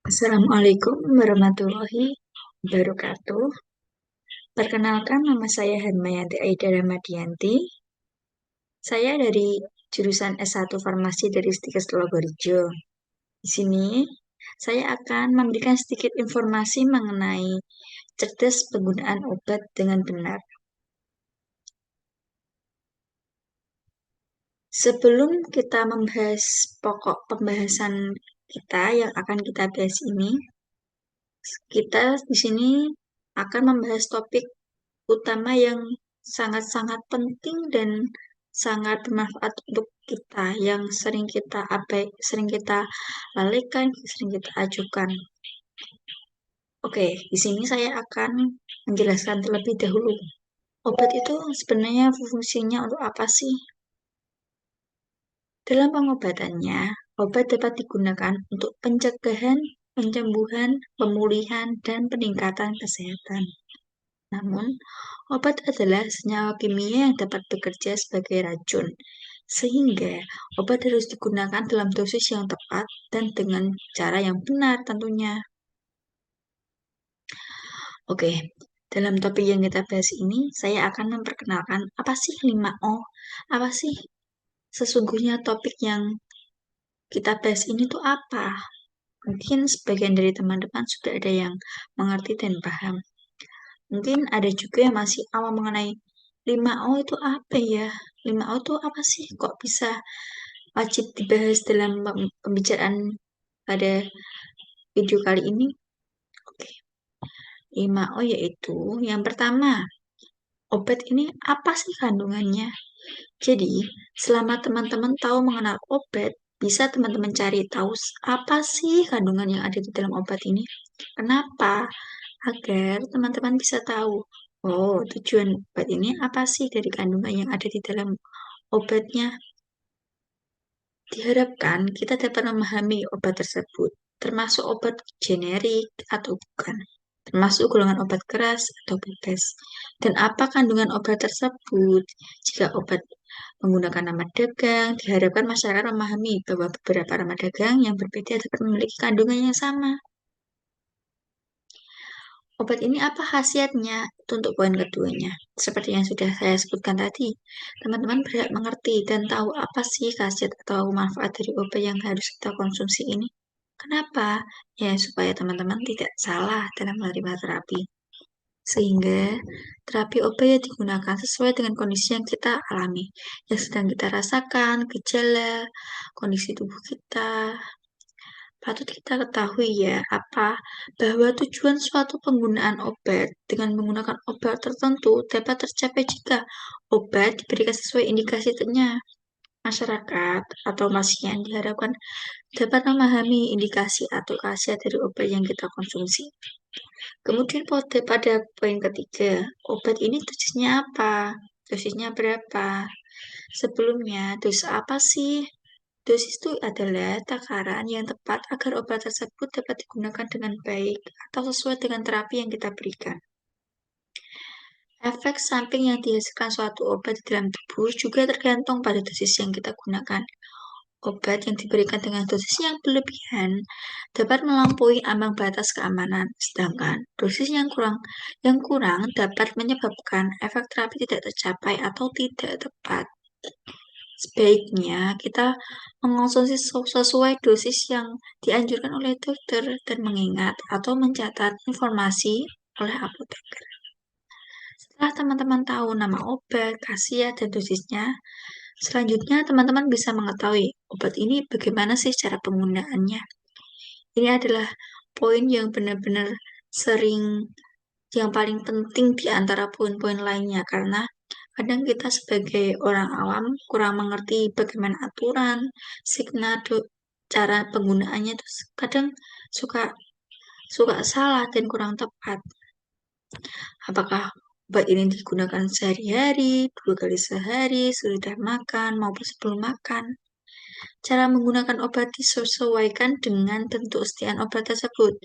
Assalamualaikum warahmatullahi wabarakatuh. Perkenalkan, nama saya Hadmayanti Aida Ramadianti. Saya dari jurusan S1 Farmasi dari Stikes Logorejo. Di sini, saya akan memberikan sedikit informasi mengenai cerdas penggunaan obat dengan benar. Sebelum kita membahas pokok pembahasan kita yang akan kita bahas ini, kita di sini akan membahas topik utama yang sangat-sangat penting dan sangat bermanfaat untuk kita yang sering kita lalaikan, sering kita ajukan. Oke, di sini saya akan menjelaskan terlebih dahulu. Obat itu sebenarnya fungsinya untuk apa sih? Dalam pengobatannya, obat dapat digunakan untuk pencegahan, penyembuhan, pemulihan, dan peningkatan kesehatan. Namun, obat adalah senyawa kimia yang dapat bekerja sebagai racun, sehingga obat harus digunakan dalam dosis yang tepat dan dengan cara yang benar tentunya. Oke, dalam topik yang kita bahas ini, saya akan memperkenalkan apa sih 5O, apa sih sesungguhnya topik yang kita bahas ini tuh apa. Mungkin sebagian dari teman-teman sudah ada yang mengerti dan paham. Mungkin ada juga yang masih awam mengenai 5O itu apa ya? 5O itu apa sih? Kok bisa wajib dibahas dalam pembicaraan pada video kali ini? Oke. 5O yaitu yang pertama, obat ini apa sih kandungannya? Jadi, selama teman-teman tahu mengenal obat, bisa teman-teman cari tahu apa sih kandungan yang ada di dalam obat ini. Kenapa? Agar teman-teman bisa tahu, oh, tujuan obat ini apa sih dari kandungan yang ada di dalam obatnya. Diharapkan kita dapat memahami obat tersebut, termasuk obat generik atau bukan, termasuk golongan obat keras atau bebas, dan apa kandungan obat tersebut. Jika obat menggunakan nama dagang, diharapkan masyarakat memahami bahwa beberapa nama dagang yang berbeda dapat memiliki kandungan yang sama. Obat ini apa khasiatnya? Itu untuk poin keduanya. Seperti yang sudah saya sebutkan tadi, teman-teman berhak mengerti dan tahu apa sih khasiat atau manfaat dari obat yang harus kita konsumsi ini. Kenapa? Ya, supaya teman-teman tidak salah dalam menerima terapi. Sehingga terapi obat yang digunakan sesuai dengan kondisi yang kita alami, yang sedang kita rasakan, gejala, kondisi tubuh kita, patut kita ketahui ya, bahwa tujuan suatu penggunaan obat dengan menggunakan obat tertentu dapat tercapai jika obat diberikan sesuai indikasinya. Masyarakat atau pasien diharapkan dapat memahami indikasi atau khasiat dari obat yang kita konsumsi. Kemudian pada poin ketiga, obat ini dosisnya apa? Dosisnya berapa? Sebelumnya, dosis apa sih? Dosis itu adalah takaran yang tepat agar obat tersebut dapat digunakan dengan baik atau sesuai dengan terapi yang kita berikan. Efek samping yang dihasilkan suatu obat di dalam tubuh juga tergantung pada dosis yang kita gunakan. Obat yang diberikan dengan dosis yang berlebihan dapat melampaui ambang batas keamanan, sedangkan dosis yang kurang dapat menyebabkan efek terapi tidak tercapai atau tidak tepat. Sebaiknya kita mengonsumsi sesuai dosis yang dianjurkan oleh dokter dan mengingat atau mencatat informasi oleh apoteker. Setelah teman-teman tahu nama obat, khasiat, dan dosisnya, selanjutnya teman-teman bisa mengetahui obat ini bagaimana sih cara penggunaannya. Ini adalah poin yang benar-benar sering, yang paling penting di antara poin-poin lainnya, karena kadang kita sebagai orang awam kurang mengerti bagaimana aturan, signal, cara penggunaannya itu kadang suka suka salah dan kurang tepat. Apakah obat ini digunakan sehari-hari, 2 kali sehari, sesudah makan maupun sebelum makan? Cara menggunakan obat disesuaikan dengan bentuk setiaan obat tersebut.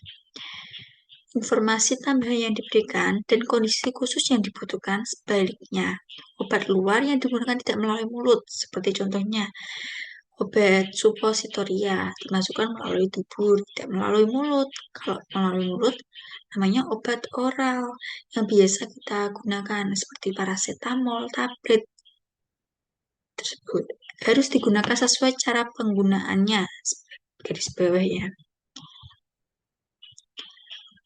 Informasi tambahan yang diberikan dan kondisi khusus yang dibutuhkan. Sebaliknya, obat luar yang digunakan tidak melalui mulut, seperti contohnya Obat supositoria dimasukkan melalui tubuh, tidak melalui mulut. Kalau melalui mulut, namanya obat oral yang biasa kita gunakan seperti paracetamol, tablet tersebut. Harus digunakan sesuai cara penggunaannya. Garis bawah ya.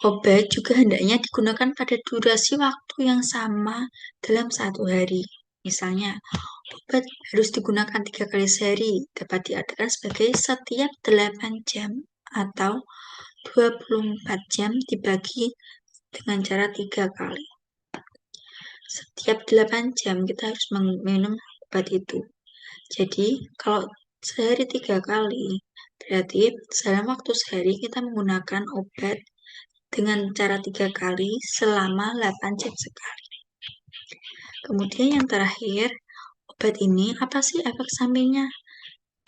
Obat juga hendaknya digunakan pada durasi waktu yang sama dalam satu hari. Misalnya, obat harus digunakan 3 kali sehari, dapat diartikan sebagai setiap 8 jam atau 24 jam dibagi dengan cara 3 kali. Setiap 8 jam kita harus minum obat itu. Jadi, kalau sehari 3 kali, berarti dalam waktu sehari kita menggunakan obat dengan cara 3 kali selama 8 jam sekali. Kemudian yang terakhir, obat ini apa sih efek sampingnya?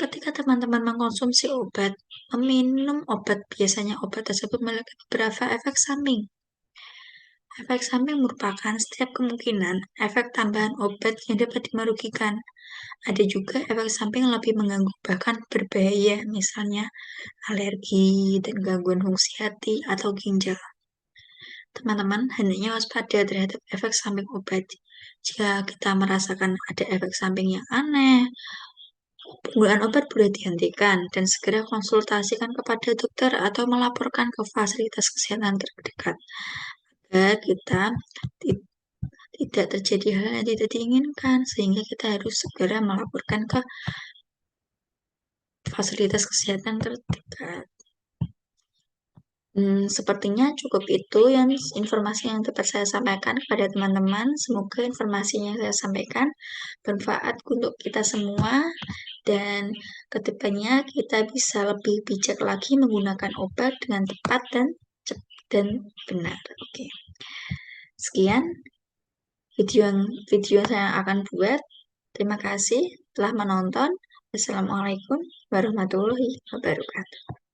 Ketika teman-teman mengkonsumsi obat, meminum obat, biasanya obat tersebut memiliki beberapa efek samping. Efek samping merupakan setiap kemungkinan efek tambahan obat yang dapat merugikan. Ada juga efek samping yang lebih mengganggu, bahkan berbahaya, misalnya alergi dan gangguan fungsi hati atau ginjal. Teman-teman hendaknya waspada terhadap efek samping obat. Jika kita merasakan ada efek samping yang aneh, penggunaan obat boleh dihentikan dan segera konsultasikan kepada dokter atau melaporkan ke fasilitas kesehatan terdekat agar kita tidak terjadi hal yang tidak diinginkan, sehingga kita harus segera melaporkan ke fasilitas kesehatan terdekat. Sepertinya cukup itu yang informasi yang dapat saya sampaikan kepada teman-teman. Semoga informasi yang saya sampaikan bermanfaat untuk kita semua dan kedepannya kita bisa lebih bijak lagi menggunakan obat dengan tepat dan dan benar. Oke. Sekian video yang saya akan buat. Terima kasih telah menonton. Wassalamualaikum warahmatullahi wabarakatuh.